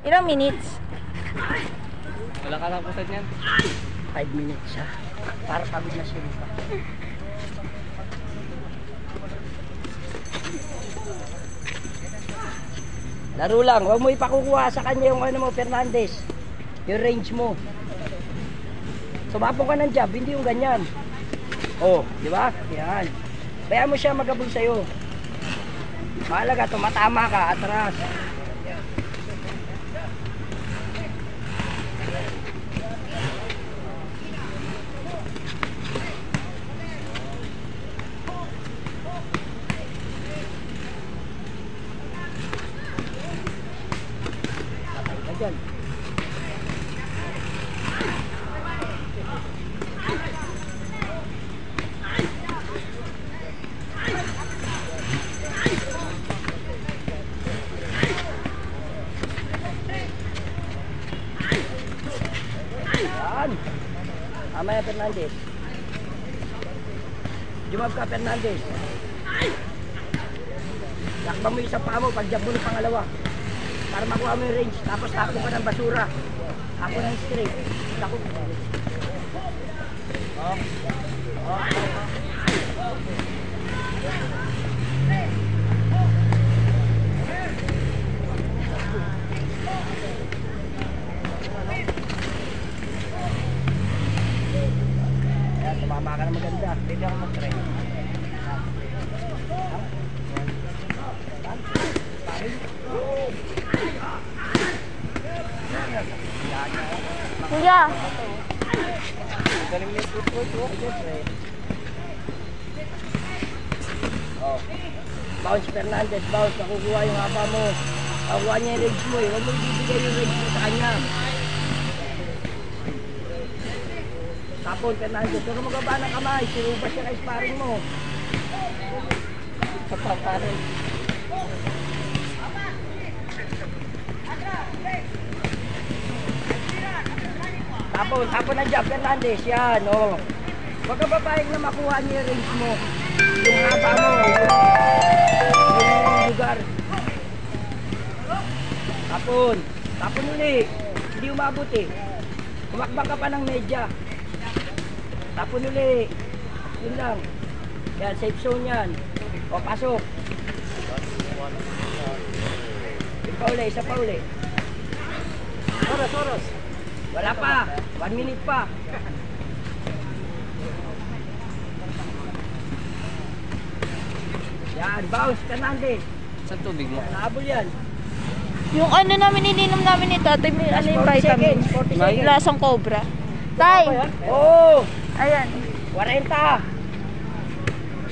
Ilang minutes? Wala ka tapusan yan. 5 minutes siya. Para pagod na siya. Laro lang, huwag mo ipakukuha sa kanya yung ano mo, Fernandez. Yung range mo. Sumapong ka ng jab, hindi yung ganyan. Oh, di ba? Yan. Kaya mo siya magabol sa'yo. Mahalaga, tumatama ka, atras. Dyan. Yan. Tama yan, Fernandez. Jumab ka, Fernandez. Lakbang mo yung isa pa mo, pag-jab mo ng pangalawa. Para makuha mo yung range, tapos tako ka ng basura. Ako ng straight. Tako. Ayan, tumama ka na maganda. Pwede ako mag-try. Kuya. Galing na yung football to. Oh. Bounce Fernandez, bounce. Nakukuha yung haba mo. Nakukuha niya yung range mo eh. Huwag mo ibibigay yung range mo sa kanya. Tapon Fernandez, huwag mo magaba ng kamay. Sinuba siya na sparring mo. Papaparin. Tapon na dyan, Fernandez. Yan, o. Huwag ka papayag na makuha niya yung range mo. Yung haba mo. Yung lugar. Tapon ulit. Hindi umabot eh. Kumakbak ka pa ng medya. Tapon ulit. Yun lang. Yan, safe zone yan. O, pasok. Isa pa uli. Oras. Wala pa. 1 minute pa. Yan, bounce, Fernandez. Saan tubig mo? Nahabol yan. Yung ano namin, ininom namin ni tatay, may ano yung 40 vitamin. seconds, 40 seconds. Lasang cobra. Tay! Oo. Ayan. 40.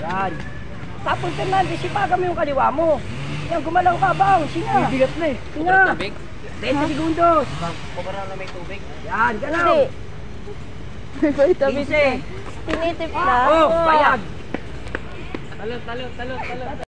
Yan. Tapos Fernandez, ipaga mo yung kaliwa mo. Yan, gumalaw ka, bounce. Sina. Bigat na eh. Sina. Tubig? 20 segundos. Kubara na may tubig. Yan, galaw. Hindi. May vitamin. 15. Tinitip na. Oh, bayag. Talot.